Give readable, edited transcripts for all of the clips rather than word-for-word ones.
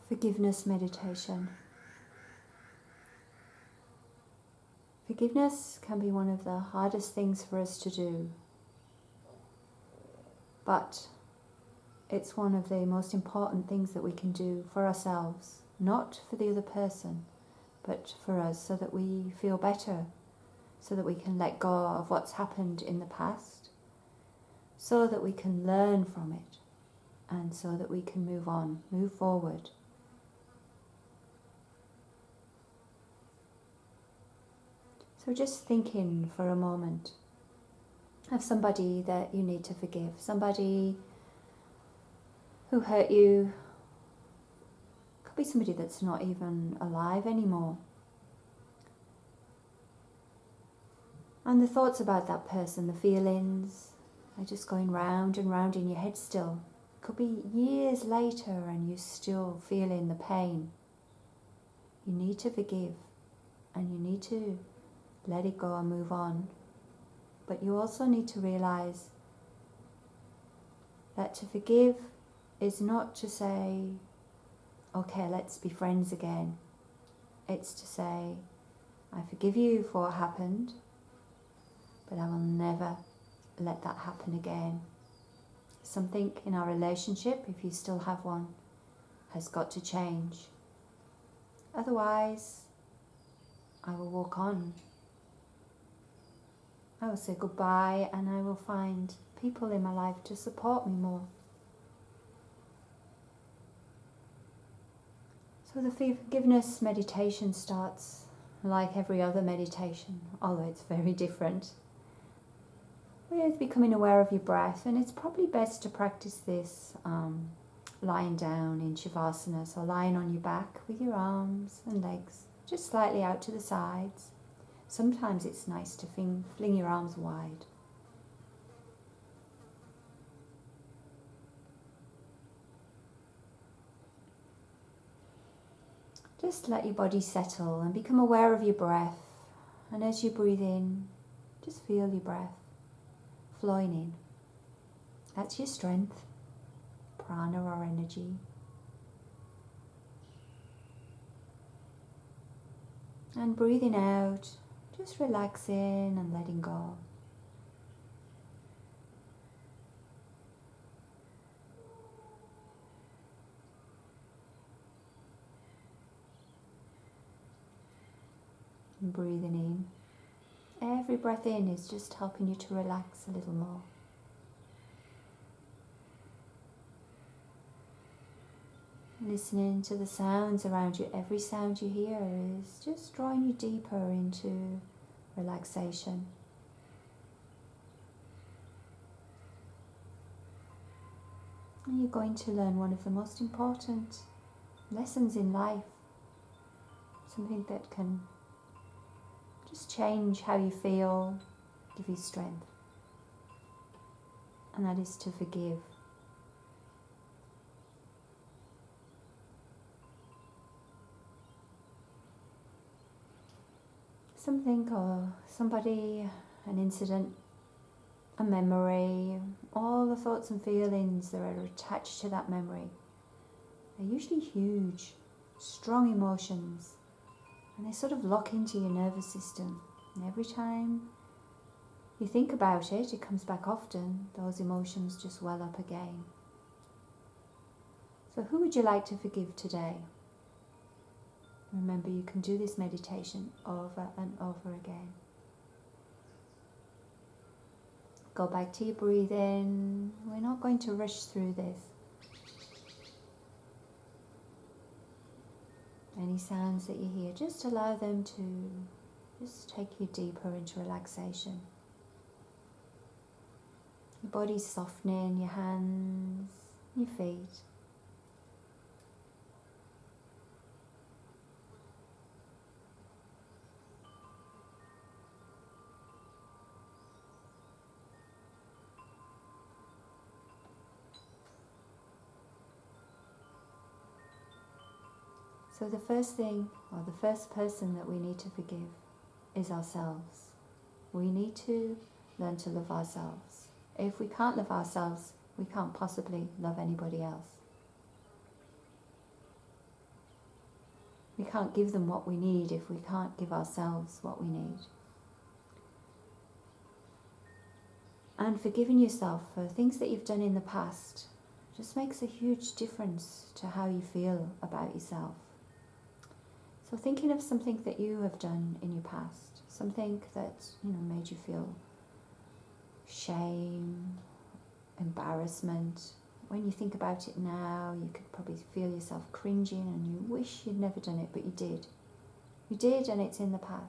Forgiveness meditation. Forgiveness can be one of the hardest things for us to do, but it's one of the most important things that we can do for ourselves, not for the other person, but for us, so that we feel better, so that we can let go of what's happened in the past, so that we can learn from it, and so that we can move on, move forward. So just thinking for a moment of somebody that you need to forgive, somebody who hurt you. Could be somebody that's not even alive anymore. And the thoughts about that person, the feelings, are just going round and round in your head still. Could be years later and you're still feeling the pain. You need to forgive and you need to let it go and move on. But you also need to realize that to forgive is not to say, okay, let's be friends again. It's to say, I forgive you for what happened, but I will never let that happen again. Something in our relationship, if you still have one, has got to change. Otherwise, I will walk on. I will say goodbye and I will find people in my life to support me more. So the forgiveness meditation starts like every other meditation, although it's very different, with becoming aware of your breath. And it's probably best to practice this lying down in Shavasana, so lying on your back with your arms and legs just slightly out to the sides. Sometimes it's nice to fling your arms wide. Just let your body settle and become aware of your breath. And as you breathe in, just feel your breath flowing in. That's your strength, prana or energy. And breathing out, just relaxing and letting go. And breathing in. Every breath in is just helping you to relax a little more. Listening to the sounds around you. Every sound you hear is just drawing you deeper into relaxation. And you're going to learn one of the most important lessons in life. Something that can just change how you feel, give you strength. And that is to forgive. Something or somebody, an incident, a memory, all the thoughts and feelings that are attached to that memory are usually huge, strong emotions, and they sort of lock into your nervous system. And every time you think about it, it comes back often. Those emotions just well up again. So who would you like to forgive today? Remember, you can do this meditation over and over again. Go back to your breathing. We're not going to rush through this. Any sounds that you hear, just allow them to just take you deeper into relaxation. Your body's softening, your hands, your feet. So the first thing, or the first person that we need to forgive is ourselves. We need to learn to love ourselves. If we can't love ourselves, we can't possibly love anybody else. We can't give them what we need if we can't give ourselves what we need. And forgiving yourself for things that you've done in the past just makes a huge difference to how you feel about yourself. So thinking of something that you have done in your past, something that made you feel shame, embarrassment. When you think about it now, you could probably feel yourself cringing and you wish you'd never done it, but you did. You did, and it's in the past.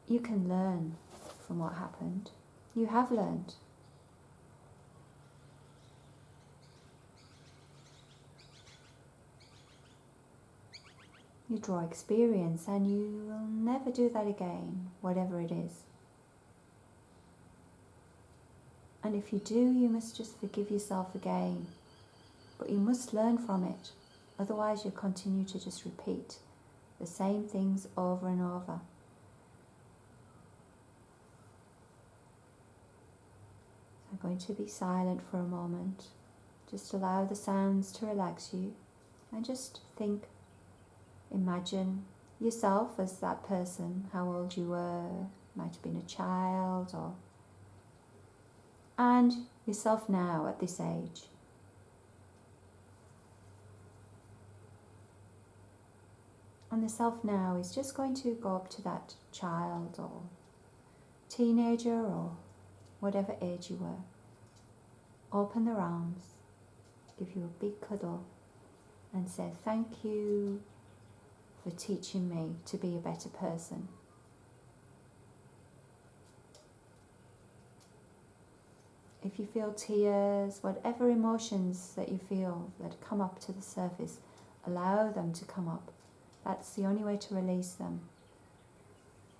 You can learn from what happened. You have learned. You draw experience and you will never do that again, whatever it is. And if you do, you must just forgive yourself again. But you must learn from it. Otherwise you'll continue to just repeat the same things over and over. I'm going to be silent for a moment. Just allow the sounds to relax you and just think. Imagine yourself as that person, how old you were, might have been a child, and yourself now at this age. And the self now is just going to go up to that child or teenager or whatever age you were. Open their arms, give you a big cuddle and say thank you for teaching me to be a better person. If you feel tears, whatever emotions that you feel that come up to the surface, allow them to come up. That's the only way to release them.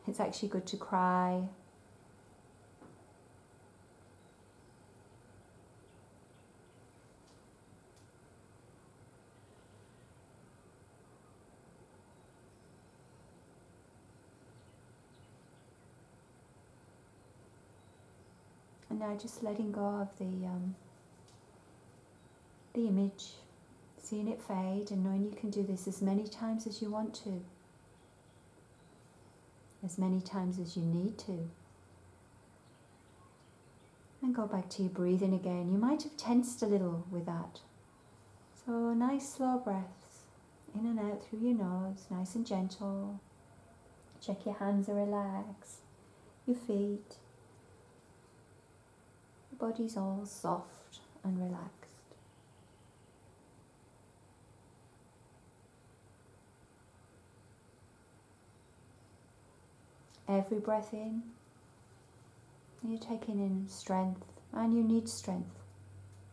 It's actually good to cry. And now just letting go of the image, seeing it fade and knowing you can do this as many times as you want to, as many times as you need to. And go back to your breathing again. You might have tensed a little with that. So nice slow breaths, in and out through your nose, nice and gentle. Check your hands are relaxed, your feet. The body's all soft and relaxed. Every breath in, you're taking in strength, and you need strength.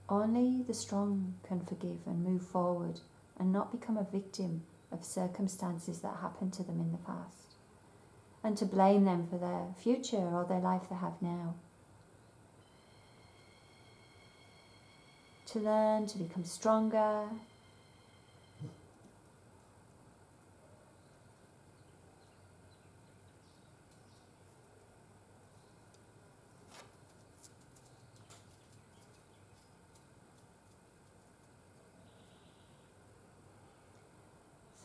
Only the strong can forgive and move forward and not become a victim of circumstances that happened to them in the past, and to blame them for their future or their life they have now. To learn to become stronger,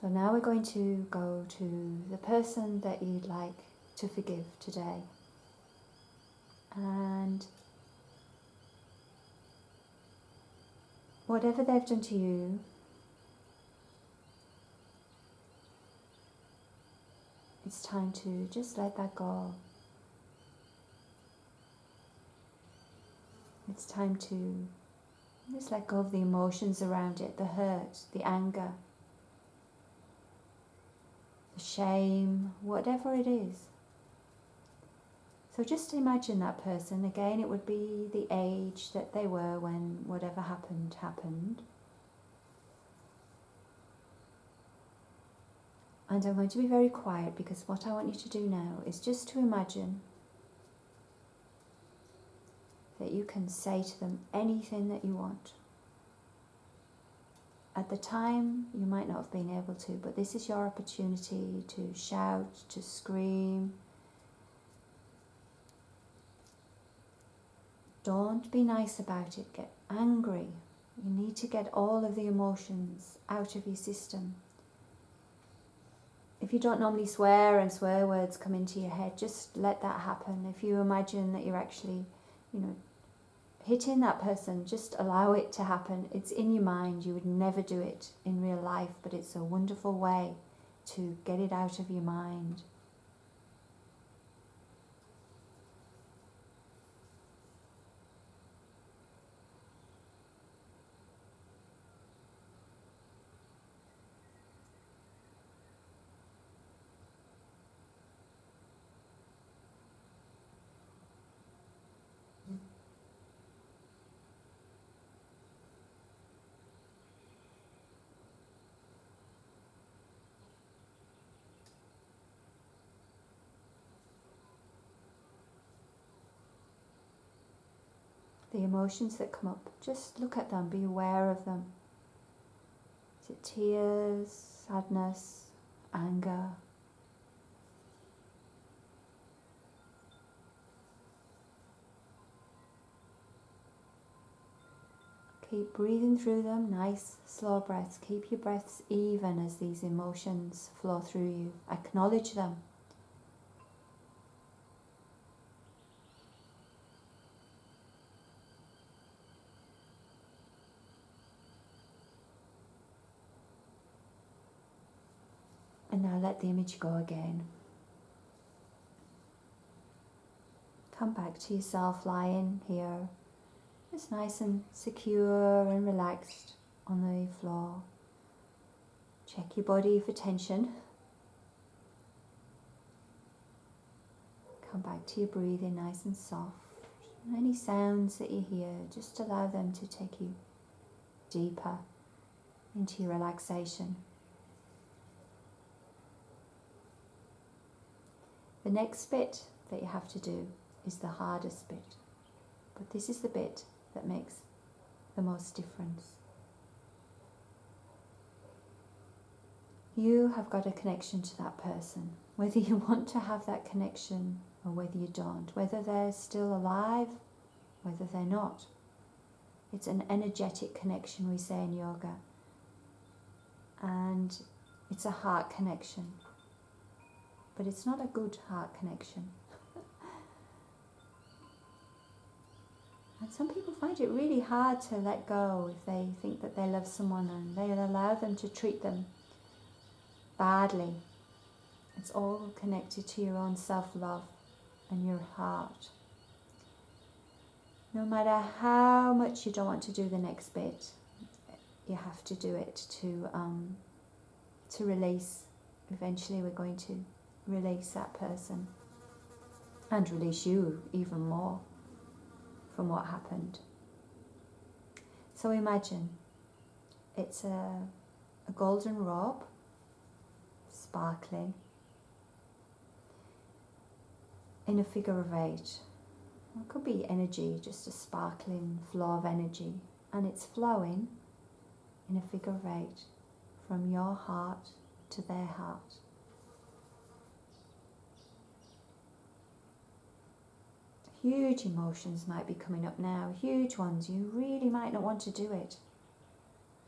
so now we're going to go to the person that you'd like to forgive today. And whatever they've done to you, it's time to just let that go. It's time to just let go of the emotions around it, the hurt, the anger, the shame, whatever it is. So just imagine that person. Again, it would be the age that they were when whatever happened. And I'm going to be very quiet because what I want you to do now is just to imagine that you can say to them anything that you want. At the time, you might not have been able to, but this is your opportunity to shout, to scream. Don't be nice about it. Get angry. You need to get all of the emotions out of your system. If you don't normally swear and swear words come into your head, just let that happen. If you imagine that you're actually, hitting that person, just allow it to happen. It's in your mind. You would never do it in real life, but it's a wonderful way to get it out of your mind. The emotions that come up, just look at them, be aware of them. Is it tears, sadness, anger? Keep breathing through them, nice slow breaths. Keep your breaths even as these emotions flow through you. Acknowledge them. And now let the image go again. Come back to yourself lying here, just nice and secure and relaxed on the floor. Check your body for tension. Come back to your breathing, nice and soft. Any sounds that you hear, just allow them to take you deeper into your relaxation. The next bit that you have to do is the hardest bit, but this is the bit that makes the most difference. You have got a connection to that person, whether you want to have that connection or whether you don't, whether they're still alive, whether they're not. It's an energetic connection, we say in yoga, and it's a heart connection. But it's not a good heart connection. And some people find it really hard to let go if they think that they love someone and they'll allow them to treat them badly. It's all connected to your own self-love and your heart. No matter how much you don't want to do the next bit, you have to do it to release. Eventually we're going to release that person and release you even more from what happened. So imagine it's a golden robe, sparkling, in a figure of 8. It could be energy, just a sparkling flow of energy, and it's flowing in a figure of 8 from your heart to their heart. Huge emotions might be coming up now, huge ones. You really might not want to do it,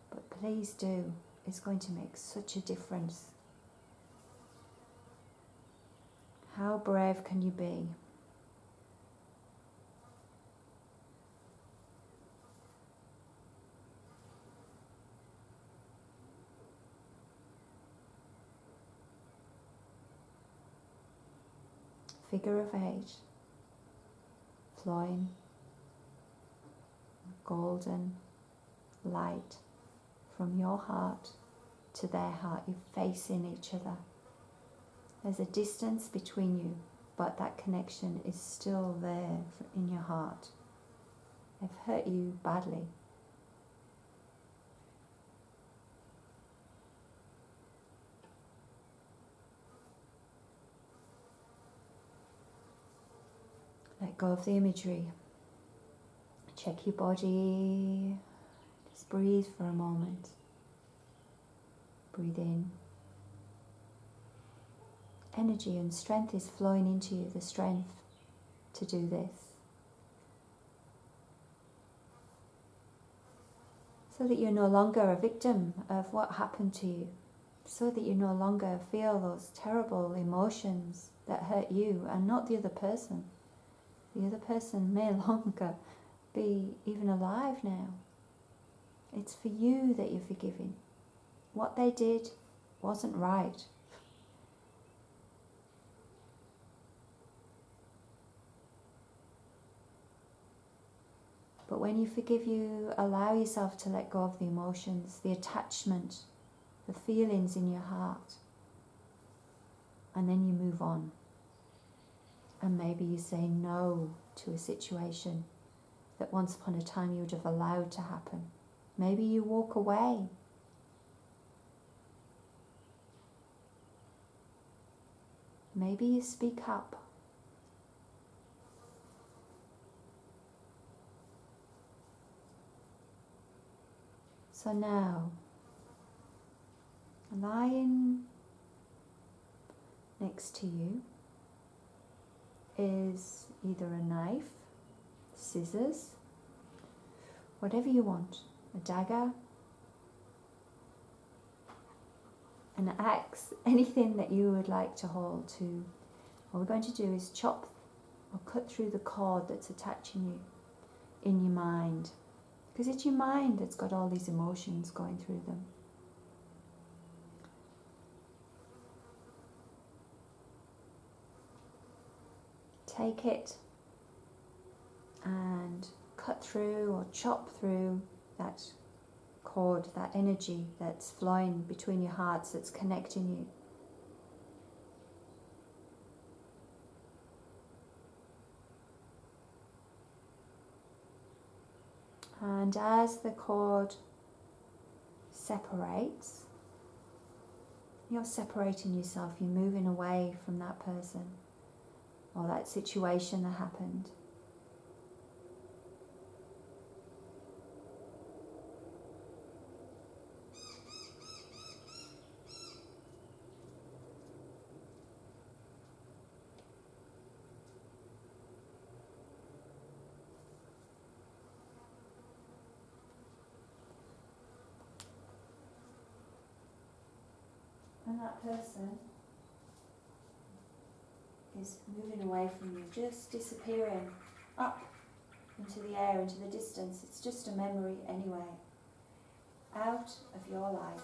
but please do. It's going to make such a difference. How brave can you be? Figure of 8. Flowing golden light from your heart to their heart. You're facing each other. There's a distance between you, but that connection is still there in your heart. They've hurt you badly. Let go of the imagery. Check your body. Just breathe for a moment. Breathe in. Energy and strength is flowing into you, the strength to do this. so that you're no longer a victim of what happened to you, so that you no longer feel those terrible emotions that hurt you and not the other person. The other person may longer be even alive now. It's for you that you're forgiving. What they did wasn't right. But when you forgive, you allow yourself to let go of the emotions, the attachment, the feelings in your heart. And then you move on. And maybe you say no to a situation that once upon a time you would have allowed to happen. Maybe you walk away. Maybe you speak up. So now, lying next to you is either a knife, scissors, whatever you want, a dagger, an axe, anything that you would like to hold to. What we're going to do is chop or cut through the cord that's attaching you in your mind, because it's your mind that's got all these emotions going through them. Take it and cut through or chop through that cord, that energy that's flowing between your hearts, that's connecting you. And as the cord separates, you're separating yourself, you're moving away from that person or that situation that happened. And that person is moving away from you, just disappearing up into the air, into the distance. It's just a memory anyway, out of your life.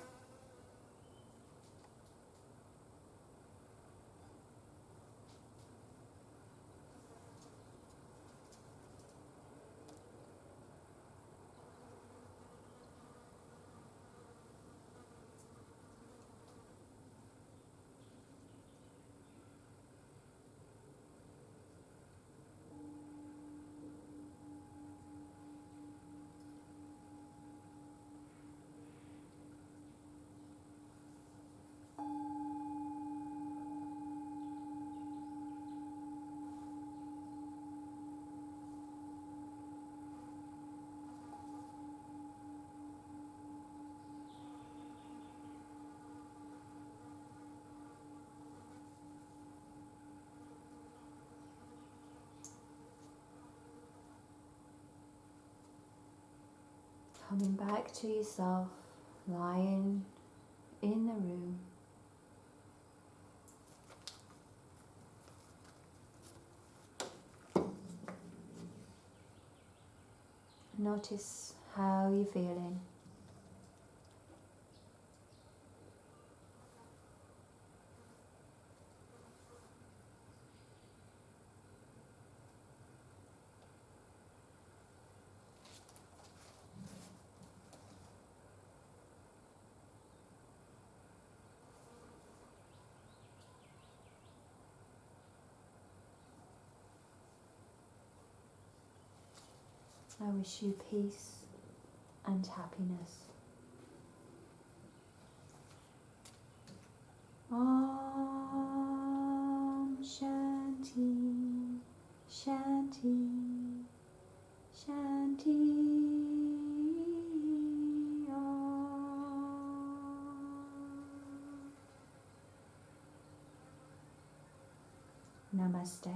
Coming back to yourself, lying in the room. Notice how you're feeling. I wish you peace and happiness. Om Shanti, Shanti, Shanti. Om. Namaste.